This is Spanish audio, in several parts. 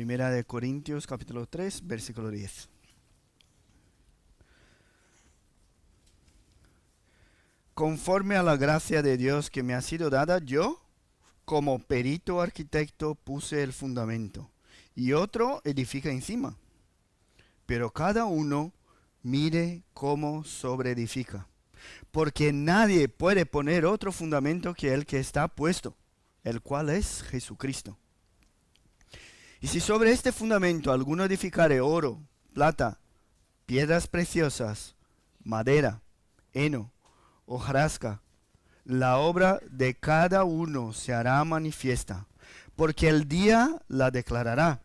Primera de Corintios, capítulo 3, versículo 10. Conforme a la gracia de Dios que me ha sido dada, yo, como perito arquitecto, puse el fundamento, y otro edifica encima. Pero cada uno mire cómo sobreedifica. Porque nadie puede poner otro fundamento que el que está puesto, el cual es Jesucristo. Y si sobre este fundamento alguno edificare oro, plata, piedras preciosas, madera, heno, hojarasca, la obra de cada uno se hará manifiesta, porque el día la declarará,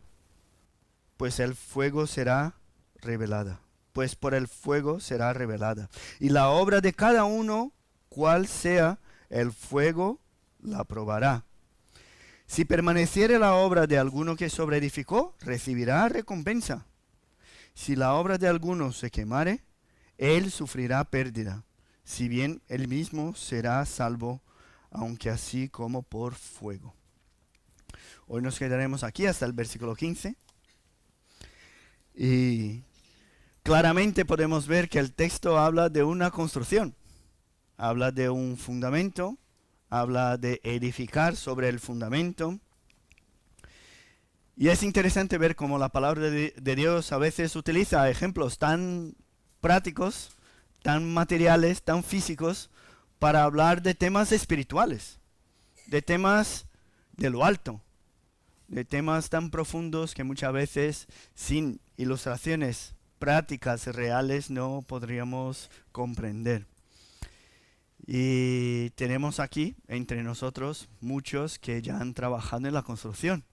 pues el fuego será revelada. Pues por el fuego será revelada. Y la obra de cada uno, cual sea, el fuego la probará. Si permaneciere la obra de alguno que sobreedificó, recibirá recompensa. Si la obra de alguno se quemare, él sufrirá pérdida, si bien él mismo será salvo, aunque así como por fuego. Hoy nos quedaremos aquí hasta el versículo 15. Y claramente podemos ver que el texto habla de una construcción, habla de un fundamento, habla de edificar sobre el fundamento. Y es interesante ver cómo la palabra de Dios a veces utiliza ejemplos tan prácticos, tan materiales, tan físicos, para hablar de temas espirituales, de temas de lo alto, de temas tan profundos que muchas veces sin ilustraciones prácticas reales no podríamos comprender. Y tenemos aquí entre nosotros muchos que ya han trabajado en la construcción.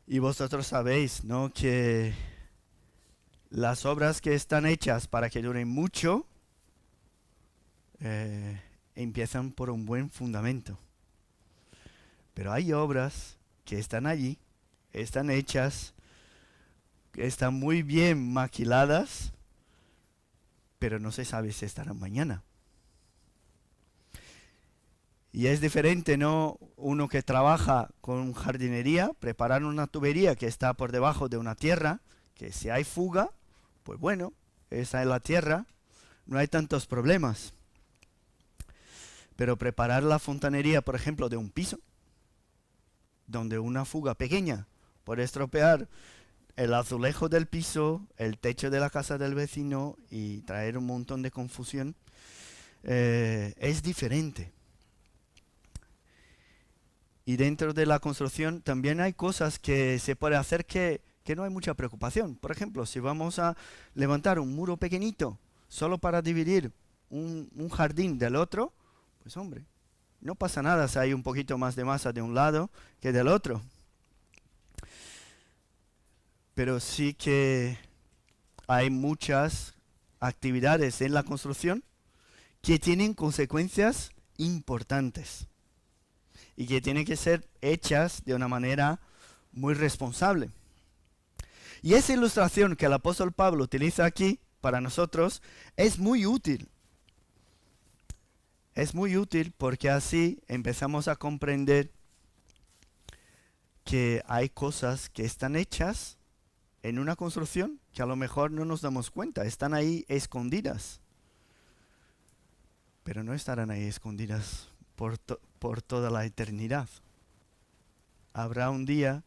Y vosotros sabéis, ¿no?, que las obras que están hechas para que duren mucho empiezan por un buen fundamento. Pero hay obras que están allí, están hechas, están muy bien maquiladas, pero no se sabe si estarán mañana. Y es diferente, ¿no?, uno que trabaja con jardinería, preparar una tubería que está por debajo de una tierra, que si hay fuga, pues bueno, esa es la tierra, no hay tantos problemas. Pero preparar la fontanería, por ejemplo, de un piso, donde una fuga pequeña puede estropear el azulejo del piso, el techo de la casa del vecino y traer un montón de confusión, es diferente. Y dentro de la construcción también hay cosas que se puede hacer que no hay mucha preocupación. Por ejemplo, si vamos a levantar un muro pequeñito solo para dividir un jardín del otro, pues hombre, no pasa nada si hay un poquito más de masa de un lado que del otro. Pero sí que hay muchas actividades en la construcción que tienen consecuencias importantes y que tienen que ser hechas de una manera muy responsable. Y esa ilustración que el apóstol Pablo utiliza aquí para nosotros es muy útil. Es muy útil porque así empezamos a comprender que hay cosas que están hechas en una construcción que a lo mejor no nos damos cuenta, están ahí escondidas. Pero no estarán ahí escondidas por toda la eternidad. Habrá un día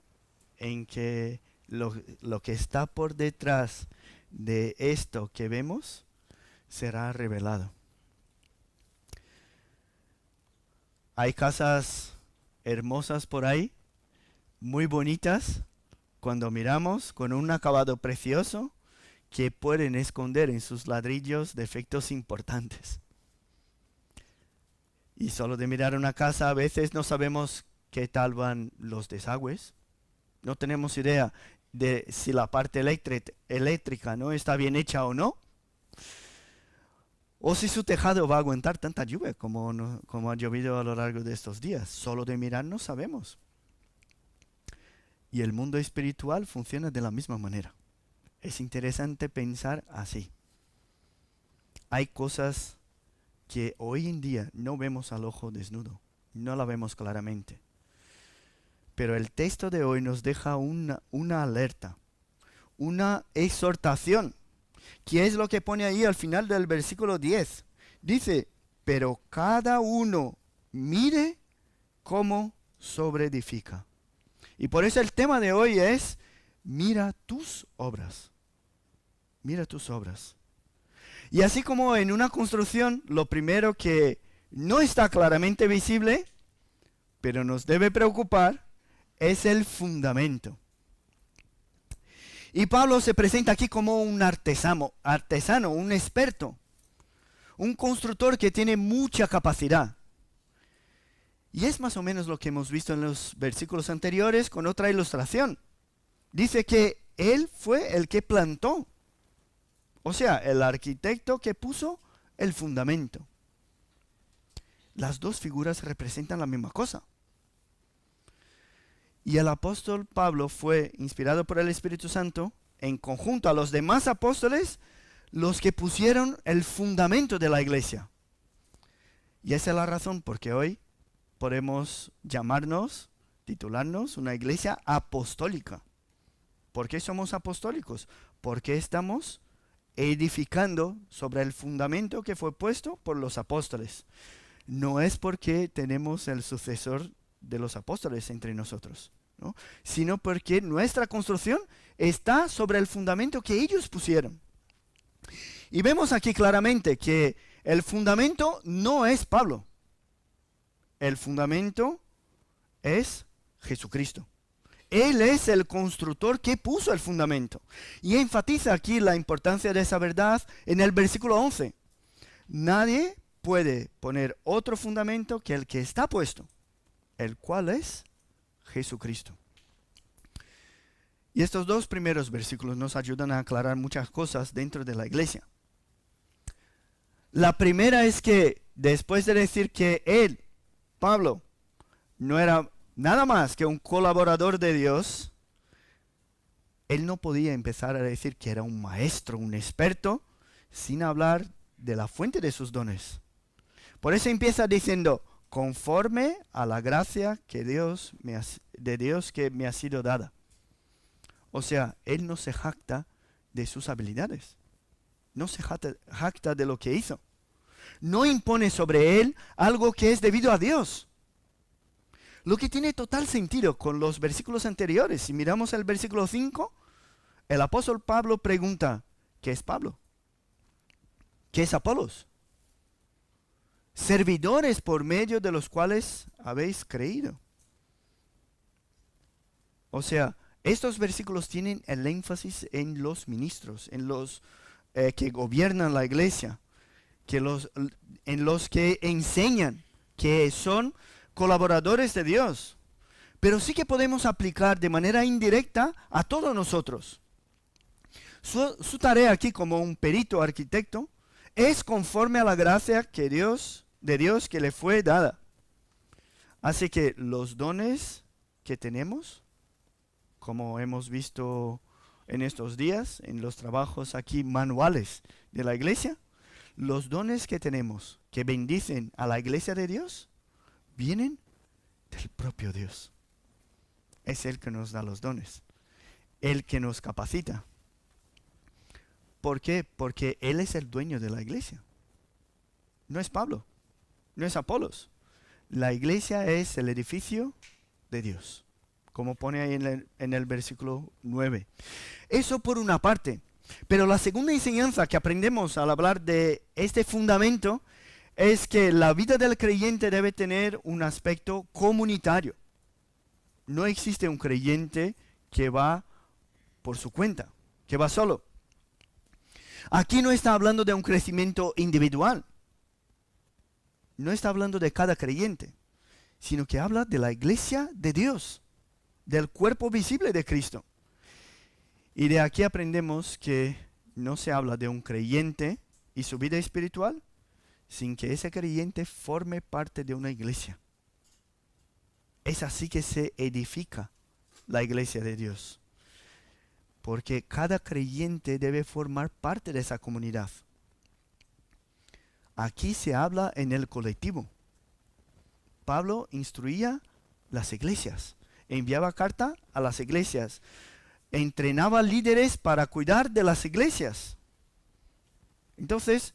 en que lo que está por detrás de esto que vemos será revelado. Hay casas hermosas por ahí, muy bonitas, cuando miramos, con un acabado precioso, que pueden esconder en sus ladrillos defectos importantes. Y solo de mirar una casa a veces no sabemos qué tal van los desagües. No tenemos idea de si la parte eléctrica no está bien hecha o no. O si su tejado va a aguantar tanta lluvia como ha llovido a lo largo de estos días. Solo de mirar no sabemos. Y el mundo espiritual funciona de la misma manera. Es interesante pensar así. Hay cosas que hoy en día no vemos al ojo desnudo. No la vemos claramente. Pero el texto de hoy nos deja una alerta, una exhortación. ¿Qué es lo que pone ahí al final del versículo 10? Dice, pero cada uno mire cómo sobreedifica. Y por eso el tema de hoy es, mira tus obras. Mira tus obras. Y así como en una construcción, lo primero que no está claramente visible, pero nos debe preocupar, es el fundamento. Y Pablo se presenta aquí como un artesano, un experto, un constructor que tiene mucha capacidad. Y es más o menos lo que hemos visto en los versículos anteriores con otra ilustración. Dice que él fue el que plantó, o sea, el arquitecto que puso el fundamento. Las dos figuras representan la misma cosa. Y el apóstol Pablo fue inspirado por el Espíritu Santo en conjunto a los demás apóstoles, los que pusieron el fundamento de la iglesia. Y esa es la razón por que hoy podemos titularnos una iglesia apostólica. ¿Por qué somos apostólicos? Porque estamos edificando sobre el fundamento que fue puesto por los apóstoles. No es porque tenemos el sucesor de los apóstoles entre nosotros, ¿no? Sino porque nuestra construcción está sobre el fundamento que ellos pusieron. Y vemos aquí claramente que el fundamento no es Pablo. El fundamento es Jesucristo. Él es el constructor que puso el fundamento. Y enfatiza aquí la importancia de esa verdad en el versículo 11. Nadie puede poner otro fundamento que el que está puesto, el cual es Jesucristo. Y estos dos primeros versículos nos ayudan a aclarar muchas cosas dentro de la iglesia. La primera es que después de decir que él, Pablo, no era nada más que un colaborador de Dios, él no podía empezar a decir que era un maestro, un experto, sin hablar de la fuente de sus dones. Por eso empieza diciendo, conforme a la gracia de Dios que me ha sido dada. O sea, él no se jacta de sus habilidades. No se jacta de lo que hizo. No impone sobre él algo que es debido a Dios. Lo que tiene total sentido con los versículos anteriores. Si miramos el versículo 5, el apóstol Pablo pregunta, ¿qué es Pablo? ¿Qué es Apolos? Servidores por medio de los cuales habéis creído. O sea, estos versículos tienen el énfasis en los ministros, en los que gobiernan la iglesia, en los que enseñan, que son colaboradores de Dios. Pero sí que podemos aplicar de manera indirecta a todos nosotros. Su tarea aquí como un perito arquitecto es conforme a la gracia de Dios que le fue dada. Así que los dones que tenemos, como hemos visto en estos días, en los trabajos aquí manuales de la iglesia, los dones que tenemos que bendicen a la iglesia de Dios, vienen del propio Dios. Es Él que nos da los dones, Él que nos capacita. ¿Por qué? Porque Él es el dueño de la iglesia. No es Pablo, no es Apolos. La iglesia es el edificio de Dios, como pone ahí en el versículo 9. Eso por una parte. Pero la segunda enseñanza que aprendemos al hablar de este fundamento es que la vida del creyente debe tener un aspecto comunitario. No existe un creyente que va por su cuenta, que va solo. Aquí no está hablando de un crecimiento individual. No está hablando de cada creyente, sino que habla de la iglesia de Dios, del cuerpo visible de Cristo. Y de aquí aprendemos que no se habla de un creyente y su vida espiritual sin que ese creyente forme parte de una iglesia. Es así que se edifica la iglesia de Dios. Porque cada creyente debe formar parte de esa comunidad. Aquí se habla en el colectivo. Pablo instruía las iglesias enviaba carta a las iglesias, entrenaba líderes para cuidar de las iglesias. Entonces,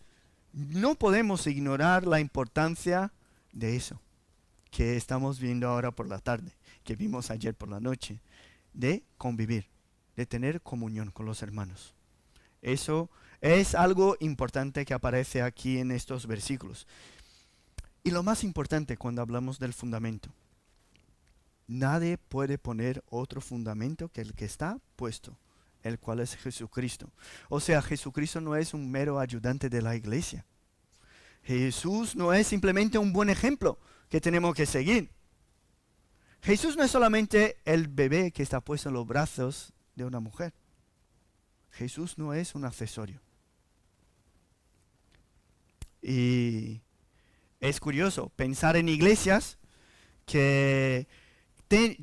no podemos ignorar la importancia de eso que estamos viendo ahora por la tarde, que vimos ayer por la noche, de convivir, de tener comunión con los hermanos. Eso es algo importante que aparece aquí en estos versículos. Y lo más importante cuando hablamos del fundamento, nadie puede poner otro fundamento que el que está puesto, el cual es Jesucristo. O sea, Jesucristo no es un mero ayudante de la iglesia. Jesús no es simplemente un buen ejemplo que tenemos que seguir. Jesús no es solamente el bebé que está puesto en los brazos de una mujer. Jesús no es un accesorio. Y es curioso pensar en iglesias que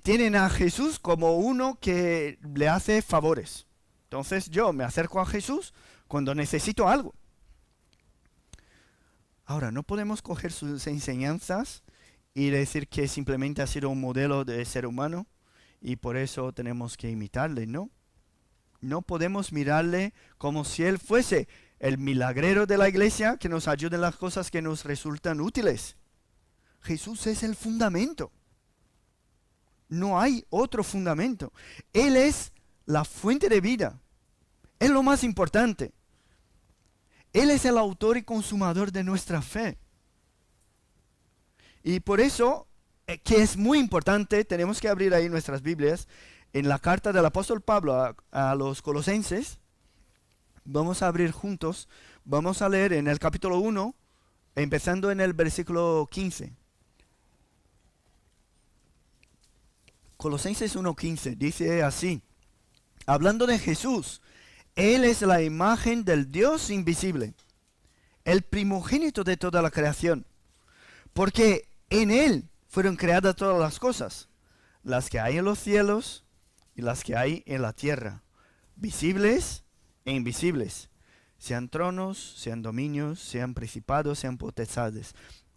tienen a Jesús como uno que le hace favores. Entonces yo me acerco a Jesús cuando necesito algo. Ahora, no podemos coger sus enseñanzas y decir que simplemente ha sido un modelo de ser humano y por eso tenemos que imitarle, ¿no? No podemos mirarle como si él fuese el milagrero de la iglesia que nos ayuda en las cosas que nos resultan útiles. Jesús es el fundamento. No hay otro fundamento. Él es la fuente de vida. Es lo más importante. Él es el autor y consumador de nuestra fe. Y por eso, que es muy importante, tenemos que abrir ahí nuestras Biblias, en la carta del apóstol Pablo a los Colosenses. Vamos a abrir juntos, vamos a leer en el capítulo 1, empezando en el versículo 15. Colosenses 1:15 dice así, hablando de Jesús, Él es la imagen del Dios invisible, el primogénito de toda la creación, porque en Él fueron creadas todas las cosas, las que hay en los cielos y las que hay en la tierra, visibles e invisibles, sean tronos, sean dominios, sean principados, sean potestades.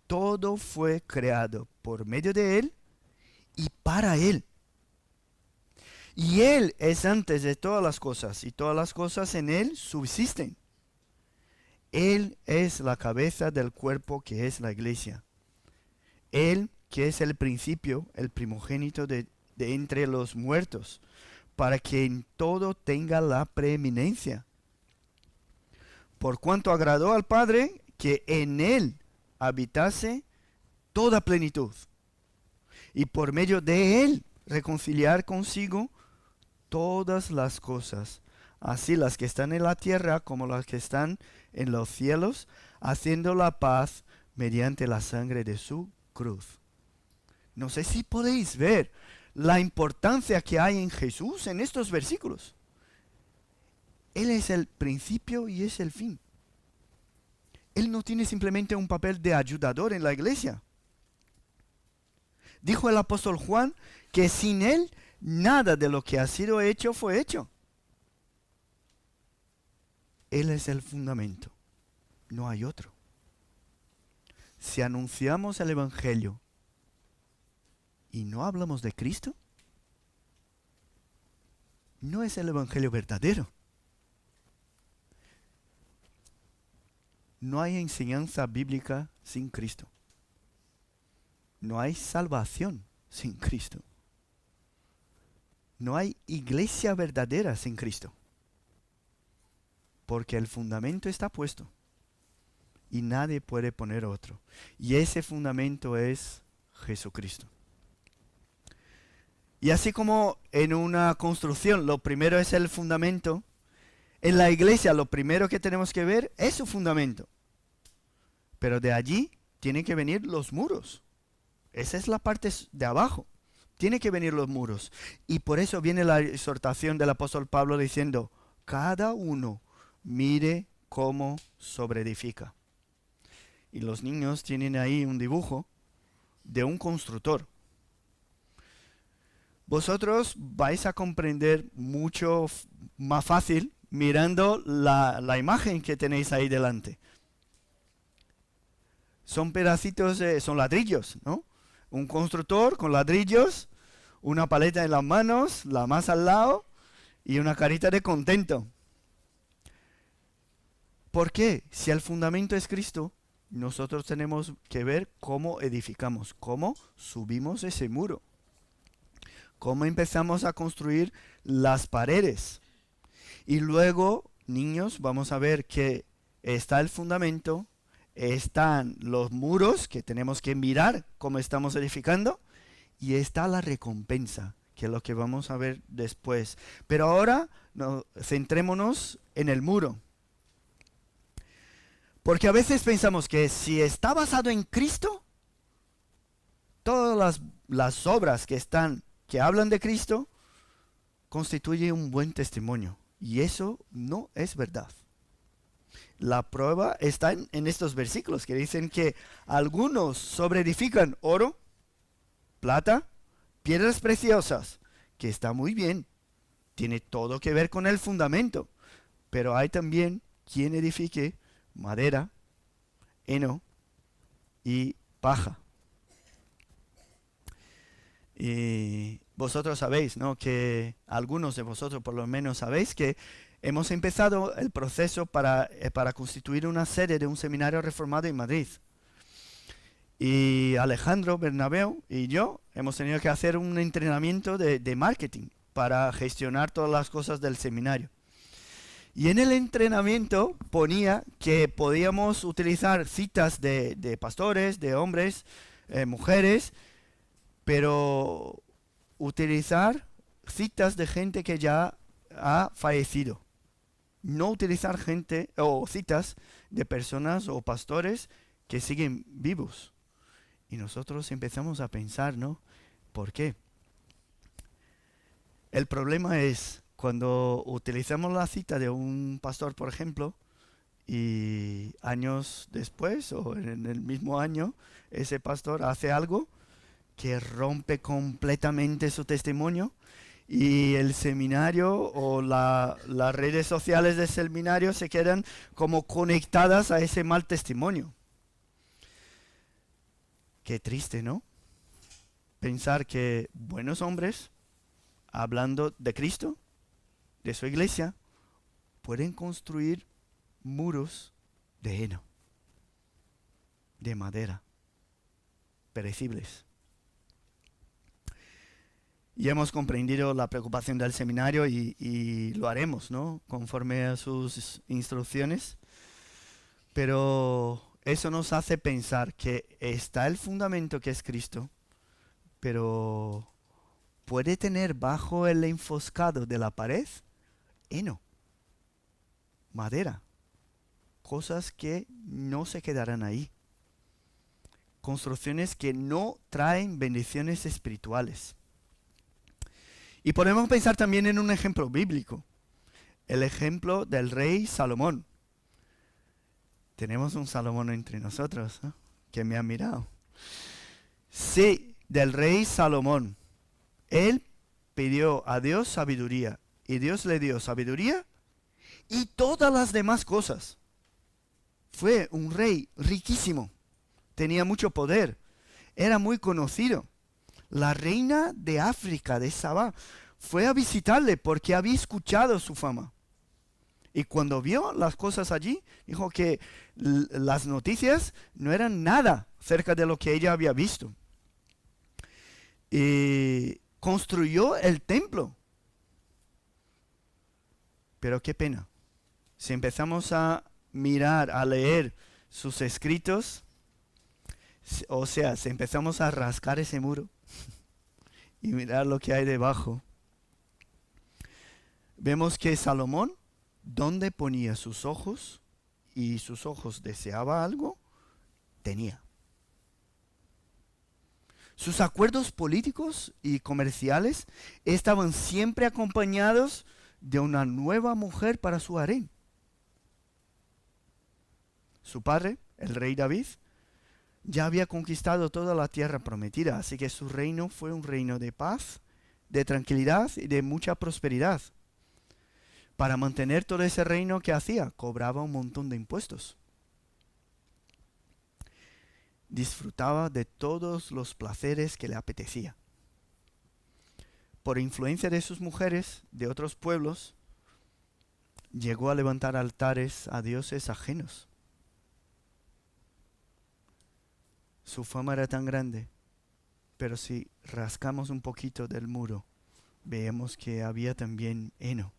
Todo fue creado por medio de Él y para Él. Y Él es antes de todas las cosas, y todas las cosas en Él subsisten. Él es la cabeza del cuerpo que es la iglesia. Él que es el principio, el primogénito de entre los muertos, para que en todo tenga la preeminencia. Por cuanto agradó al Padre que en Él habitase toda plenitud, y por medio de Él reconciliar consigo todas las cosas, así las que están en la tierra como las que están en los cielos, haciendo la paz mediante la sangre de su cruz. No sé si podéis ver la importancia que hay en Jesús en estos versículos. Él es el principio y es el fin. Él no tiene simplemente un papel de ayudador en la iglesia. Dijo el apóstol Juan que sin Él nada de lo que ha sido hecho fue hecho. Él es el fundamento. No hay otro. Si anunciamos el Evangelio y no hablamos de Cristo, no es el Evangelio verdadero. No hay enseñanza bíblica sin Cristo. No hay salvación sin Cristo. No hay iglesia verdadera sin Cristo. Porque el fundamento está puesto. Y nadie puede poner otro. Y ese fundamento es Jesucristo. Y así como en una construcción lo primero es el fundamento, en la iglesia lo primero que tenemos que ver es su fundamento. Pero de allí tienen que venir los muros. Esa es la parte de abajo. Tienen que venir los muros. Y por eso viene la exhortación del apóstol Pablo diciendo, cada uno mire cómo sobreedifica. Y los niños tienen ahí un dibujo de un constructor. Vosotros vais a comprender mucho más fácil mirando la imagen que tenéis ahí delante. Son pedacitos, son ladrillos, ¿no? Un constructor con ladrillos, una paleta en las manos, la masa al lado y una carita de contento. ¿Por qué? Si el fundamento es Cristo, nosotros tenemos que ver cómo edificamos, cómo subimos ese muro, cómo empezamos a construir las paredes. Y luego, niños, vamos a ver que está el fundamento, están los muros que tenemos que mirar cómo estamos edificando y está la recompensa, que es lo que vamos a ver después. Pero ahora centrémonos en el muro. Porque a veces pensamos que si está basado en Cristo, todas las obras que hablan de Cristo constituyen un buen testimonio. Y eso no es verdad. La prueba está en estos versículos que dicen que algunos sobreedifican oro, plata, piedras preciosas, que está muy bien, tiene todo que ver con el fundamento, pero hay también quien edifique madera, heno y paja. Y vosotros sabéis, ¿no? Que algunos de vosotros por lo menos sabéis que hemos empezado el proceso para constituir una sede de un seminario reformado en Madrid. Y Alejandro Bernabeu y yo hemos tenido que hacer un entrenamiento de marketing para gestionar todas las cosas del seminario. Y en el entrenamiento ponía que podíamos utilizar citas de pastores, de hombres, mujeres, pero utilizar citas de gente que ya ha fallecido. No utilizar gente o citas de personas o pastores que siguen vivos. Y nosotros empezamos a pensar, ¿no? ¿Por qué? El problema es cuando utilizamos la cita de un pastor, por ejemplo, y años después o en el mismo año, ese pastor hace algo que rompe completamente su testimonio y el seminario o las redes sociales del seminario se quedan como conectadas a ese mal testimonio. Qué triste, ¿no? Pensar que buenos hombres, hablando de Cristo, de su iglesia, pueden construir muros de heno, de madera, perecibles. Y hemos comprendido la preocupación del seminario y lo haremos, ¿no? Conforme a sus instrucciones. Pero eso nos hace pensar que está el fundamento que es Cristo, pero puede tener bajo el enfoscado de la pared heno, madera, cosas que no se quedarán ahí. Construcciones que no traen bendiciones espirituales. Y podemos pensar también en un ejemplo bíblico, el ejemplo del rey Salomón. Tenemos un Salomón entre nosotros, ¿no? Que me ha mirado. Sí, del rey Salomón. Él pidió a Dios sabiduría y Dios le dio sabiduría y todas las demás cosas. Fue un rey riquísimo, tenía mucho poder, era muy conocido. La reina de África, de Sabá, fue a visitarle porque había escuchado su fama. Y cuando vio las cosas allí, dijo que las noticias no eran nada cerca de lo que ella había visto. Y construyó el templo. Pero qué pena. Si empezamos a mirar, a leer sus escritos, o sea, si empezamos a rascar ese muro y mirar lo que hay debajo, vemos que Salomón, donde ponía sus ojos y sus ojos deseaba algo, tenía. Sus acuerdos políticos y comerciales estaban siempre acompañados de una nueva mujer para su harén. Su padre, el rey David, ya había conquistado toda la tierra prometida, así que su reino fue un reino de paz, de tranquilidad y de mucha prosperidad. Para mantener todo ese reino que hacía, cobraba un montón de impuestos. Disfrutaba de todos los placeres que le apetecía. por influencia de sus mujeres de otros pueblos, llegó a levantar altares a dioses ajenos. Su fama era tan grande, pero si rascamos un poquito del muro, vemos que había también heno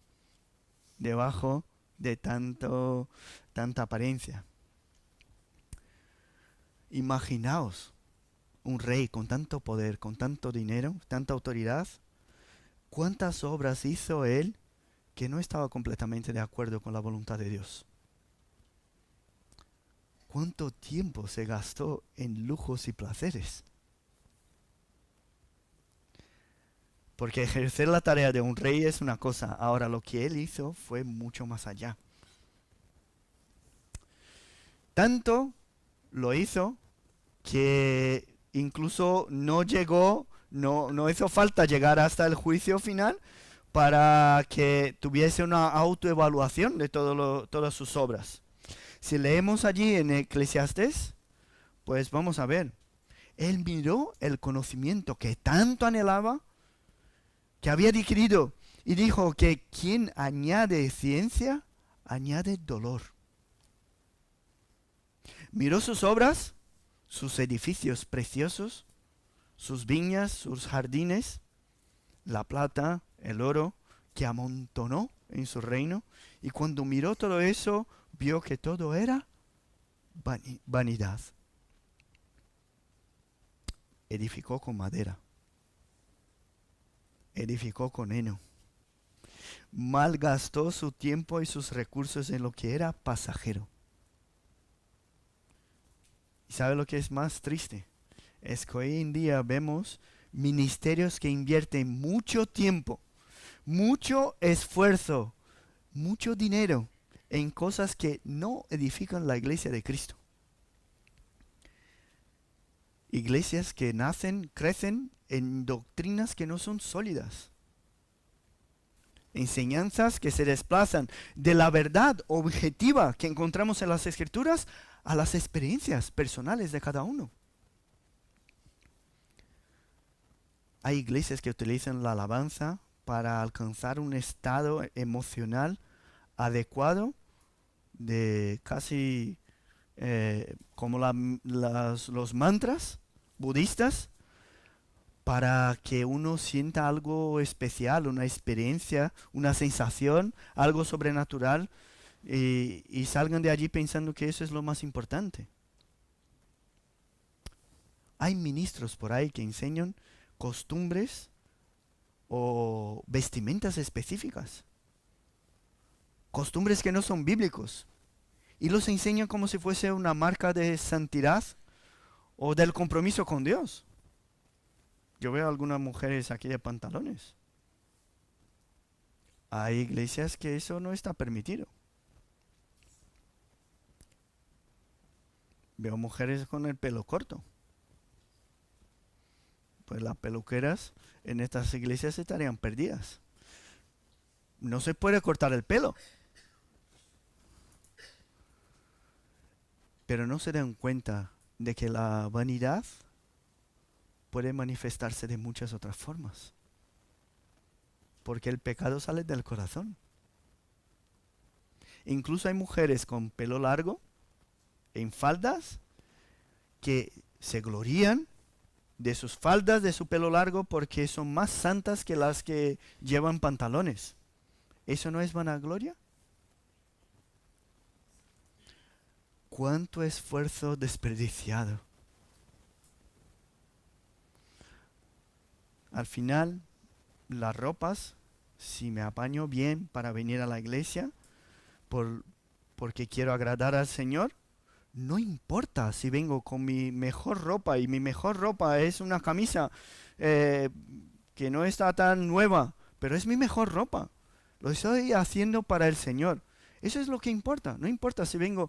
debajo de tanta apariencia. Imaginaos un rey con tanto poder, con tanto dinero, tanta autoridad. ¿Cuántas obras hizo él que no estaba completamente de acuerdo con la voluntad de Dios? ¿Cuánto tiempo se gastó en lujos y placeres? Porque ejercer la tarea de un rey es una cosa. Ahora, lo que él hizo fue mucho más allá. Tanto lo hizo que incluso no hizo falta llegar hasta el juicio final para que tuviese una autoevaluación de todas sus obras. Si leemos allí en Eclesiastés, pues vamos a ver. Él miró el conocimiento que tanto anhelaba, que había adquirido, y dijo que quien añade ciencia, añade dolor. Miró sus obras, sus edificios preciosos, sus viñas, sus jardines, la plata, el oro, que amontonó en su reino, y cuando miró todo eso, vio que todo era vanidad. Edificó con madera. Edificó con heno. Malgastó su tiempo y sus recursos en lo que era pasajero. ¿Y sabe lo que es más triste? Es que hoy en día vemos ministerios que invierten mucho tiempo, mucho esfuerzo, mucho dinero en cosas que no edifican la iglesia de Cristo. Iglesias que crecen en doctrinas que no son sólidas. Enseñanzas que se desplazan de la verdad objetiva que encontramos en las Escrituras a las experiencias personales de cada uno. Hay iglesias que utilizan la alabanza para alcanzar un estado emocional adecuado de casi como los mantras budistas, para que uno sienta algo especial, una experiencia, una sensación, algo sobrenatural, y salgan de allí pensando que eso es lo más importante. Hay ministros por ahí que enseñan costumbres o vestimentas específicas, costumbres que no son bíblicos, y los enseñan como si fuese una marca de santidad o del compromiso con Dios. Yo veo algunas mujeres aquí de pantalones. Hay iglesias que eso no está permitido. Veo mujeres con el pelo corto. Pues las peluqueras en estas iglesias estarían perdidas. No se puede cortar el pelo. Pero no se dan cuenta de que la vanidad puede manifestarse de muchas otras formas. Porque el pecado sale del corazón. Incluso hay mujeres con pelo largo, en faldas, que se glorían de sus faldas, de su pelo largo, porque son más santas que las que llevan pantalones. ¿Eso no es vanagloria? ¿Cuánto esfuerzo desperdiciado? Al final, las ropas, si me apaño bien para venir a la iglesia, porque quiero agradar al Señor, no importa si vengo con mi mejor ropa, y mi mejor ropa es una camisa que no está tan nueva, pero es mi mejor ropa. Lo estoy haciendo para el Señor. Eso es lo que importa. No importa si vengo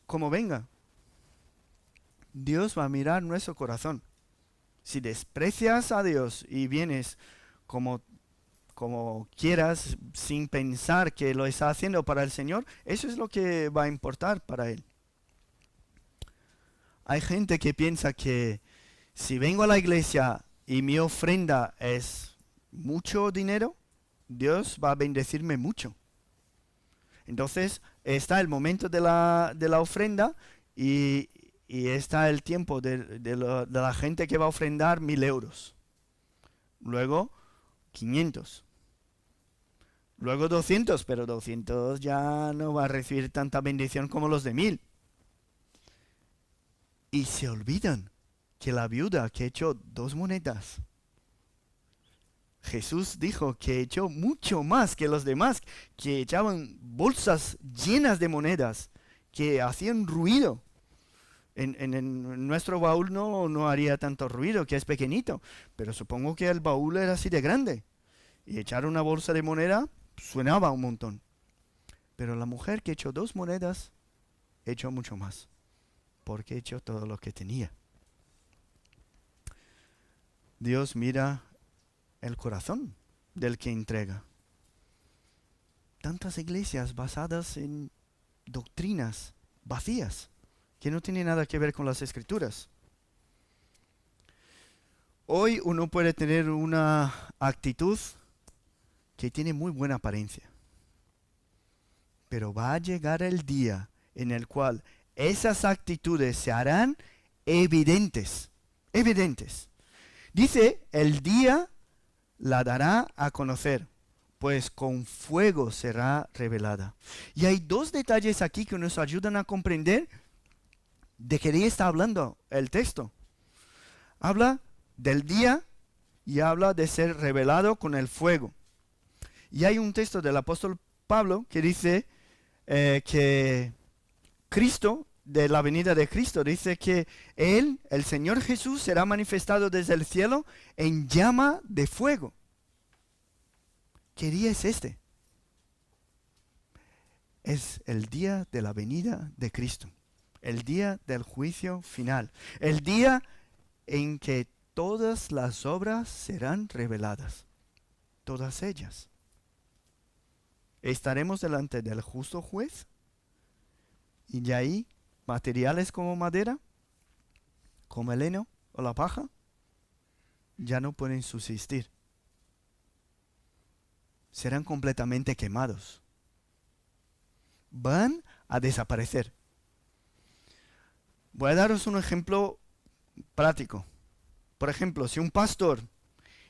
como venga. Dios va a mirar nuestro corazón. Si desprecias a Dios y vienes como quieras, sin pensar que lo estás haciendo para el Señor, eso es lo que va a importar para Él. Hay gente que piensa que si vengo a la iglesia y mi ofrenda es mucho dinero, Dios va a bendecirme mucho. Entonces está el momento de la ofrenda y está el tiempo de la gente que va a ofrendar 1000 euros. Luego 500. Luego 200, pero 200 ya no va a recibir tanta bendición como los de 1000. Y se olvidan que la viuda que echó 2 monedas, Jesús dijo que echó mucho más que los demás, que echaban bolsas llenas de monedas, que hacían ruido. En nuestro baúl no haría tanto ruido, que es pequeñito, pero supongo que el baúl era así de grande. Y echar una bolsa de moneda sonaba un montón. Pero la mujer que echó 2 monedas, echó mucho más, porque echó todo lo que tenía. Dios mira el corazón del que entrega. Tantas iglesias basadas en doctrinas vacías, que no tienen nada que ver con las escrituras. Hoy uno puede tener una actitud que tiene muy buena apariencia, pero va a llegar el día en el cual esas actitudes se harán evidentes. Evidentes. Dice, el día la dará a conocer, pues con fuego será revelada. Y hay 2 detalles aquí que nos ayudan a comprender de qué día está hablando el texto. Habla del día y habla de ser revelado con el fuego. Y hay un texto del apóstol Pablo que dice que Cristo, de la venida de Cristo, dice que Él, el Señor Jesús, será manifestado desde el cielo en llama de fuego. ¿Qué día es este? Es el día de la venida de Cristo, el día del juicio final, el día en que todas las obras serán reveladas, todas ellas. Estaremos delante del justo juez y de ahí materiales como madera, como el heno o la paja, ya no pueden subsistir. Serán completamente quemados. Van a desaparecer. Voy a daros un ejemplo práctico. Por ejemplo, si un pastor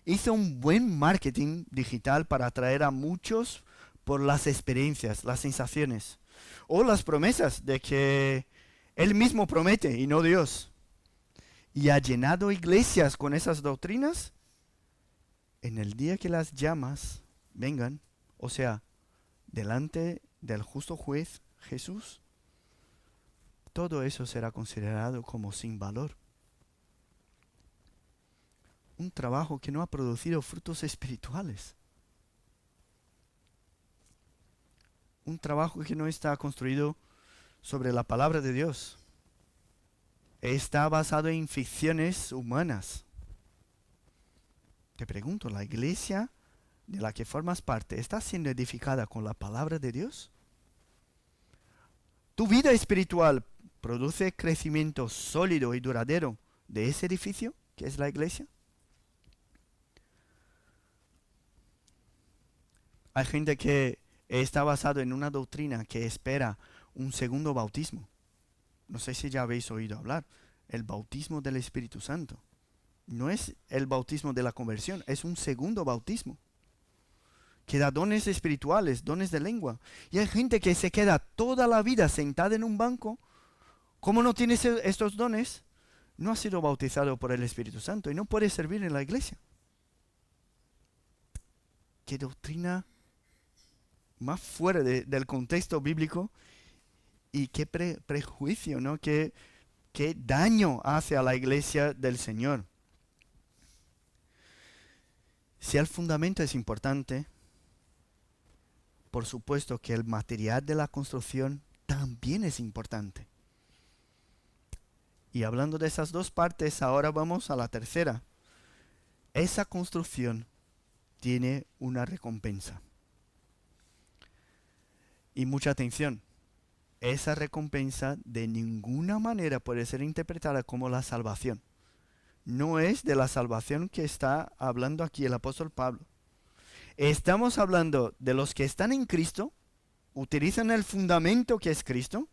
hizo un buen marketing digital para atraer a muchos por las experiencias, las sensaciones, o las promesas de que él mismo promete y no Dios, y ha llenado iglesias con esas doctrinas, en el día que las llamas vengan, o sea, delante del justo juez Jesús, todo eso será considerado como sin valor. Un trabajo que no ha producido frutos espirituales. Un trabajo que no está construido sobre la palabra de Dios. Está basado en ficciones humanas. Te pregunto, ¿la iglesia de la que formas parte está siendo edificada con la palabra de Dios? ¿Tu vida espiritual produce crecimiento sólido y duradero de ese edificio que es la iglesia? Hay gente que está basado en una doctrina que espera un segundo bautismo. No sé si ya habéis oído hablar. El bautismo del Espíritu Santo. No es el bautismo de la conversión, es un segundo bautismo. Que da dones espirituales, dones de lengua. Y hay gente que se queda toda la vida sentada en un banco. Como no tiene estos dones, no ha sido bautizado por el Espíritu Santo y no puede servir en la iglesia. ¿Qué doctrina más fuera del contexto bíblico? Y qué prejuicio, ¿no? Qué daño hace a la iglesia del Señor. Si el fundamento es importante, por supuesto que el material de la construcción también es importante. Y hablando de esas 2 partes, ahora vamos a la tercera. Esa construcción tiene una recompensa. Y mucha atención. Esa recompensa de ninguna manera puede ser interpretada como la salvación. No es de la salvación que está hablando aquí el apóstol Pablo. Estamos hablando de los que están en Cristo, utilizan el fundamento que es Cristo,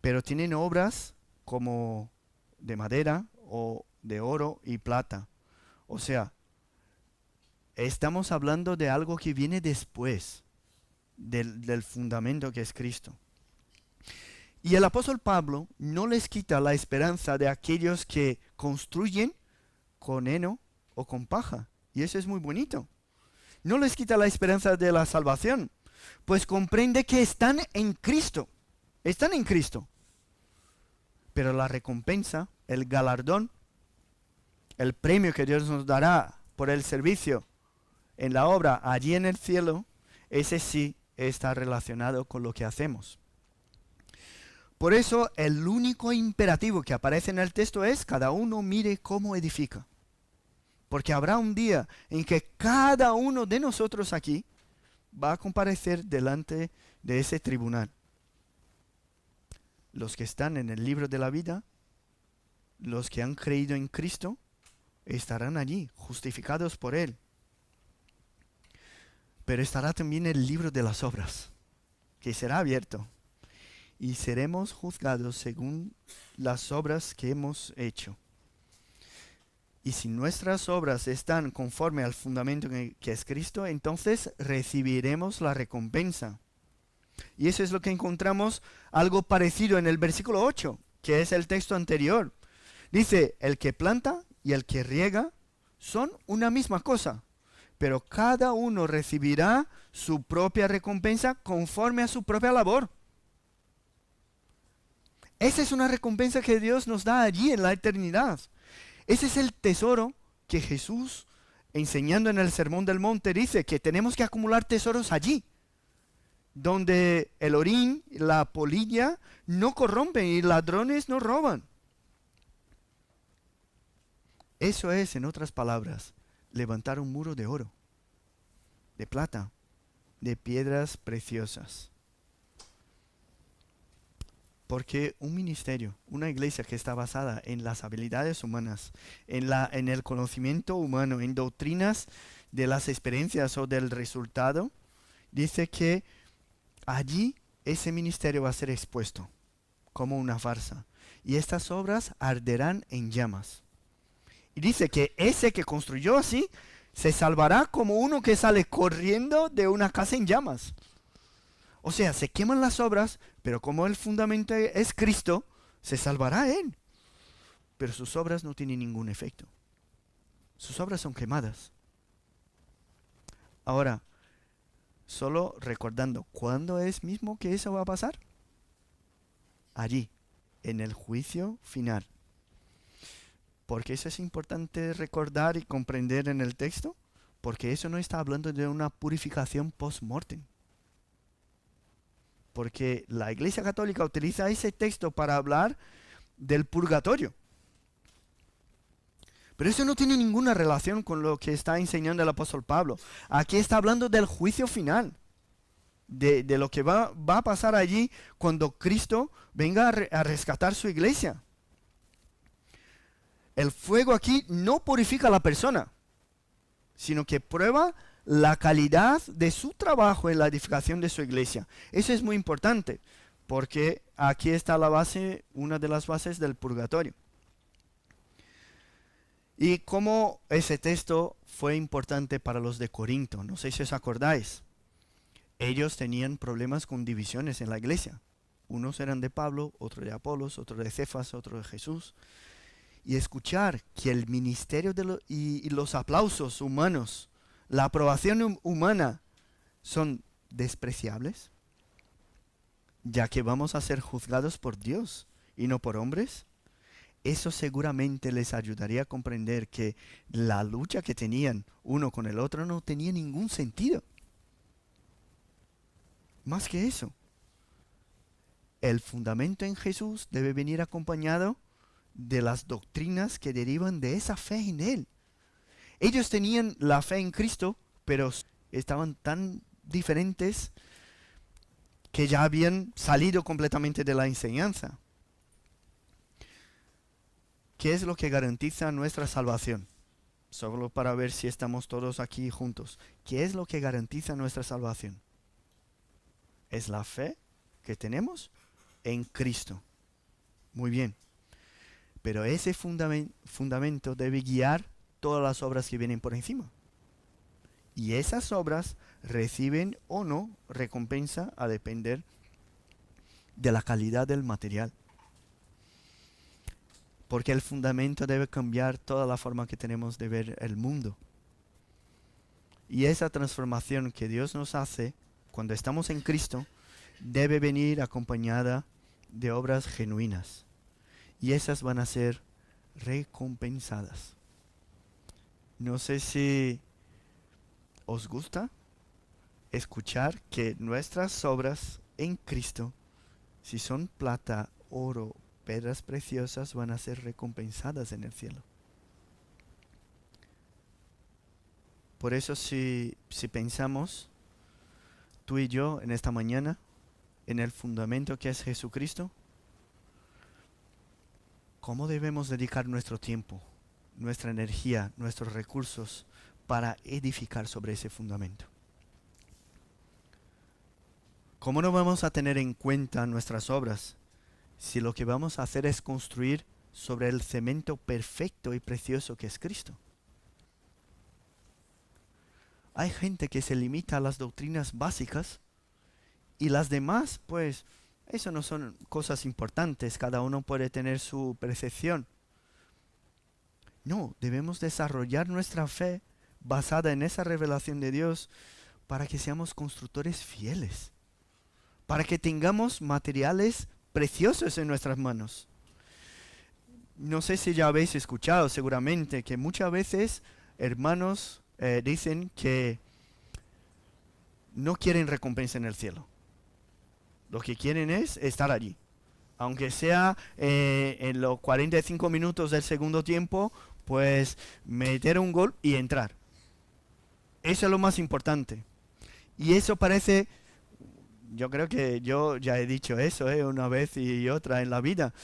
pero tienen obras como de madera o de oro y plata. O sea, estamos hablando de algo que viene después del fundamento que es Cristo. Y el apóstol Pablo no les quita la esperanza de aquellos que construyen con heno o con paja. Y eso es muy bonito. No les quita la esperanza de la salvación, pues comprende que están en Cristo. Están en Cristo. Pero la recompensa, el galardón, el premio que Dios nos dará por el servicio en la obra allí en el cielo, ese sí está relacionado con lo que hacemos. Por eso el único imperativo que aparece en el texto es: cada uno mire cómo edifica. Porque habrá un día en que cada uno de nosotros aquí va a comparecer delante de ese tribunal. Los que están en el libro de la vida, los que han creído en Cristo, estarán allí, justificados por Él. Pero estará también el libro de las obras, que será abierto. Y seremos juzgados según las obras que hemos hecho. Y si nuestras obras están conforme al fundamento que es Cristo, entonces recibiremos la recompensa. Y eso es lo que encontramos algo parecido en el versículo 8, que es el texto anterior. Dice: el que planta y el que riega son una misma cosa, pero cada uno recibirá su propia recompensa conforme a su propia labor. Esa es una recompensa que Dios nos da allí en la eternidad. Ese es el tesoro que Jesús, enseñando en el Sermón del Monte, dice que tenemos que acumular tesoros allí, donde el orín, la polilla no corrompen y ladrones no roban. Eso es, en otras palabras, levantar un muro de oro, de plata, de piedras preciosas. Porque un ministerio, una iglesia que está basada en las habilidades humanas, en el conocimiento humano, en doctrinas de las experiencias o del resultado, dice que allí ese ministerio va a ser expuesto como una farsa. Y estas obras arderán en llamas. Y dice que ese que construyó así se salvará como uno que sale corriendo de una casa en llamas. O sea, se queman las obras, pero como el fundamento es Cristo, se salvará Él. Pero sus obras no tienen ningún efecto. Sus obras son quemadas. Ahora, solo recordando, ¿cuándo es mismo que eso va a pasar? Allí, en el juicio final. ¿Por qué eso es importante recordar y comprender en el texto? Porque eso no está hablando de una purificación post-mortem. Porque la Iglesia Católica utiliza ese texto para hablar del purgatorio. Pero eso no tiene ninguna relación con lo que está enseñando el apóstol Pablo. Aquí está hablando del juicio final. De lo que va a pasar allí cuando Cristo venga a rescatar su iglesia. El fuego aquí no purifica a la persona, sino que prueba la calidad de su trabajo en la edificación de su iglesia. Eso es muy importante, porque aquí está la base, una de las bases del purgatorio. Y cómo ese texto fue importante para los de Corinto, no sé si os acordáis. Ellos tenían problemas con divisiones en la iglesia. Unos eran de Pablo, otros de Apolos, otros de Cefas, otros de Jesús. Y escuchar que el ministerio y los aplausos humanos, la aprobación humana, son despreciables, ya que vamos a ser juzgados por Dios y no por hombres. Eso seguramente les ayudaría a comprender que la lucha que tenían uno con el otro no tenía ningún sentido. Más que eso, el fundamento en Jesús debe venir acompañado de las doctrinas que derivan de esa fe en Él. Ellos tenían la fe en Cristo, pero estaban tan diferentes que ya habían salido completamente de la enseñanza. ¿Qué es lo que garantiza nuestra salvación? solo para ver si estamos todos aquí juntos. ¿Qué es lo que garantiza nuestra salvación? Es la fe que tenemos en Cristo. Muy bien. Pero ese fundamento debe guiar todas las obras que vienen por encima. Y esas obras reciben o no recompensa a depender de la calidad del material. Porque el fundamento debe cambiar toda la forma que tenemos de ver el mundo. Y esa transformación que Dios nos hace cuando estamos en Cristo debe venir acompañada de obras genuinas. Y esas van a ser recompensadas. No sé si os gusta escuchar que nuestras obras en Cristo, si son plata, oro, piedras preciosas, van a ser recompensadas en el cielo. Por eso si pensamos, tú y yo, en esta mañana, en el fundamento que es Jesucristo, ¿cómo debemos dedicar nuestro tiempo, nuestra energía, nuestros recursos para edificar sobre ese fundamento? ¿Cómo no vamos a tener en cuenta nuestras obras si lo que vamos a hacer es construir sobre el cemento perfecto y precioso que es Cristo? Hay gente que se limita a las doctrinas básicas y las demás, pues, eso no son cosas importantes, cada uno puede tener su percepción. No, debemos desarrollar nuestra fe basada en esa revelación de Dios para que seamos constructores fieles, para que tengamos materiales preciosos en nuestras manos. No sé si ya habéis escuchado seguramente que muchas veces hermanos dicen que no quieren recompensa en el cielo. Lo que quieren es estar allí. Aunque sea en los 45 minutos del segundo tiempo, pues meter un gol y entrar. Eso es lo más importante. Y eso parece, yo creo que yo ya he dicho eso una vez y otra en la vida.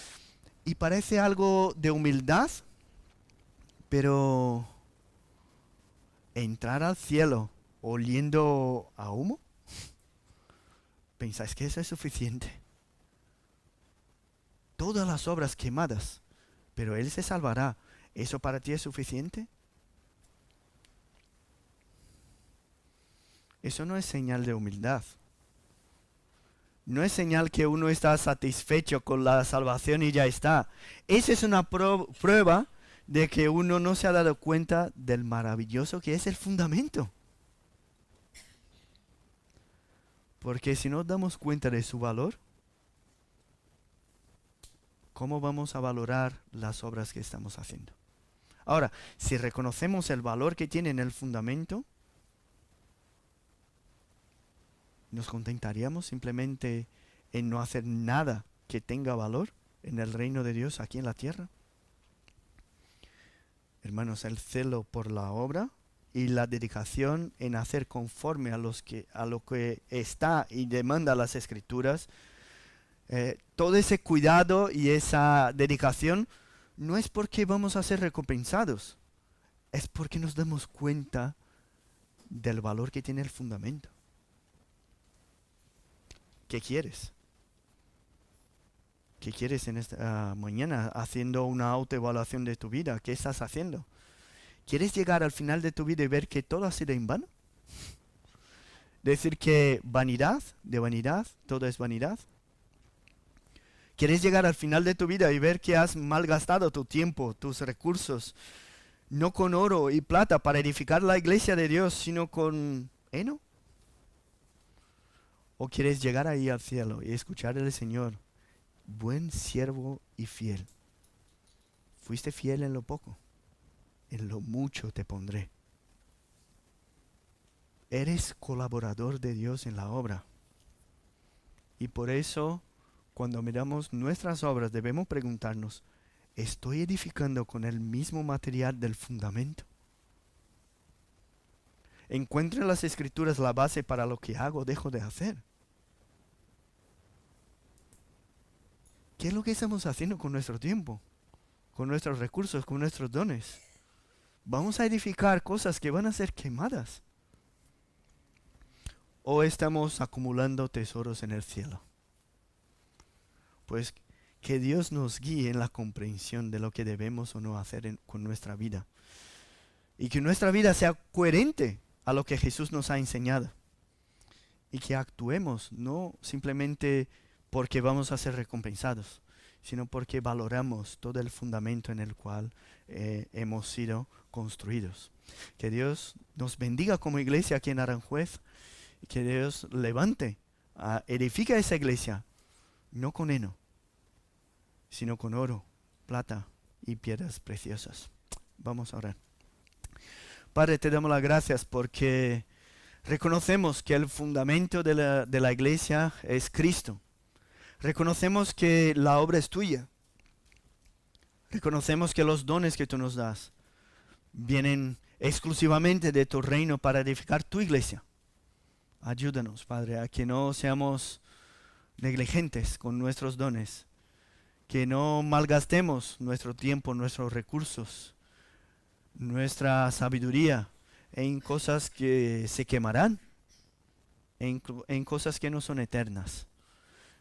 Y parece algo de humildad, pero entrar al cielo oliendo a humo, ¿pensáis que eso es suficiente? Todas las obras quemadas, pero Él se salvará. ¿Eso para ti es suficiente? Eso no es señal de humildad. No es señal que uno está satisfecho con la salvación y ya está. Esa es una prueba de que uno no se ha dado cuenta del maravilloso que es el fundamento. Porque si no damos cuenta de su valor, ¿cómo vamos a valorar las obras que estamos haciendo? Ahora, si reconocemos el valor que tiene en el fundamento, ¿nos contentaríamos simplemente en no hacer nada que tenga valor en el reino de Dios aquí en la tierra? Hermanos, el celo por la obra y la dedicación en hacer conforme a lo que está y demanda las Escrituras, todo ese cuidado y esa dedicación no es porque vamos a ser recompensados, es porque nos damos cuenta del valor que tiene el fundamento. ¿Qué quieres? ¿Qué quieres en esta mañana haciendo una autoevaluación de tu vida? ¿Qué estás haciendo? ¿Quieres llegar al final de tu vida y ver que todo ha sido en vano? Decir que de vanidad, todo es vanidad. ¿Quieres llegar al final de tu vida y ver que has malgastado tu tiempo, tus recursos, no con oro y plata para edificar la iglesia de Dios, sino con heno? ¿O quieres llegar ahí al cielo y escuchar al Señor? Buen siervo y fiel. Fuiste fiel en lo poco, en lo mucho te pondré. Eres colaborador de Dios en la obra. Y por eso, cuando miramos nuestras obras, debemos preguntarnos, ¿estoy edificando con el mismo material del fundamento? ¿Encuentro en las Escrituras la base para lo que hago o dejo de hacer? ¿Qué es lo que estamos haciendo con nuestro tiempo? Con nuestros recursos, con nuestros dones. ¿Vamos a edificar cosas que van a ser quemadas? ¿O estamos acumulando tesoros en el cielo? Pues que Dios nos guíe en la comprensión de lo que debemos o no hacer con nuestra vida. Y que nuestra vida sea coherente a lo que Jesús nos ha enseñado. Y que actuemos no simplemente porque vamos a ser recompensados, sino porque valoramos todo el fundamento en el cual hemos sido construidos. Que Dios nos bendiga como iglesia aquí en Aranjuez. Y que Dios levante, edifica esa iglesia, no con heno, sino con oro, plata y piedras preciosas. Vamos a orar. Padre, te damos las gracias porque reconocemos que el fundamento de la iglesia es Cristo. Reconocemos que la obra es tuya. Reconocemos que los dones que tú nos das vienen exclusivamente de tu reino para edificar tu iglesia. Ayúdanos, Padre, a que no seamos negligentes con nuestros dones, que no malgastemos nuestro tiempo, nuestros recursos, nuestra sabiduría en cosas que se quemarán, en cosas que no son eternas.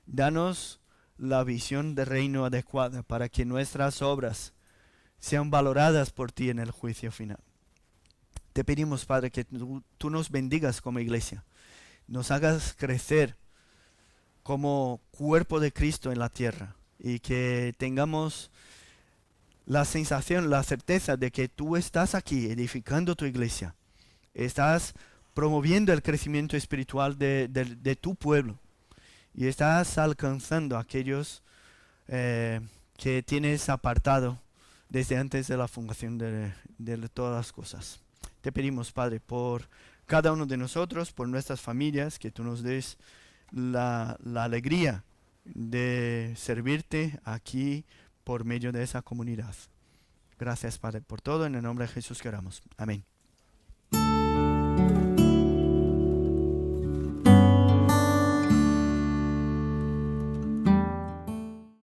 Danos la visión de reino adecuada para que nuestras obras sean valoradas por ti en el juicio final. Te pedimos, Padre, que tú nos bendigas como iglesia, nos hagas crecer como cuerpo de Cristo en la tierra y que tengamos la sensación, la certeza de que tú estás aquí edificando tu iglesia, estás promoviendo el crecimiento espiritual de tu pueblo y estás alcanzando a aquellos que tienes apartado desde antes de la fundación de todas las cosas. Te pedimos, Padre, por cada uno de nosotros, por nuestras familias, que tú nos des la alegría de servirte aquí por medio de esa comunidad. Gracias, Padre, por todo. En el nombre de Jesús que oramos. Amén.